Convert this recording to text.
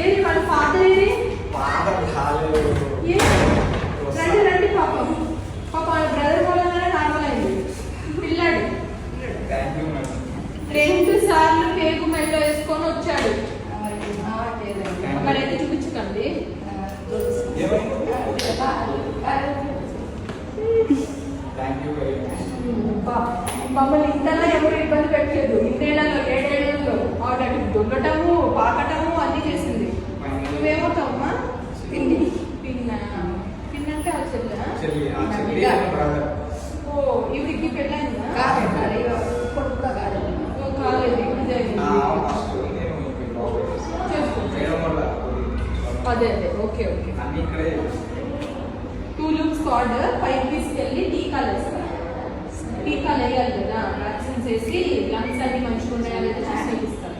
ఏది వాళ్ళ ఫాదర్ ఏది రండి రండి పాపం వాళ్ళ బ్రదర్ వాళ్ళ నార్మల్ అయింది పిల్లాడు 2 సార్లు పేగు మెల్లో వేసుకొని వచ్చాడు. అక్కడైతే చూపించకండి. మమ్మల్ని ఇంతలో ఎవరు ఇబ్బంది పెట్టలేదు. 7 ఏళ్లలో ఆవిడ దొంగటము పాకటము అన్ని చేసింది. నువ్వేమవుతావమ్మా? పిన్ అంటే ఆ చెల్లె. ఓ ఇవిడికి పెళ్ళైందా? కాలేదు. అదే ఓకే ఓకే. 2 loops కార్డ్ 5 తీసుకెళ్ళి టీకాలు వేస్తారు. టీకాలు వేయాలి కదా, వ్యాక్సిన్స్ వేసి లంగ్స్ అన్ని మంచిగా ఉన్నాయా లేదా చూసి ఇస్తారు.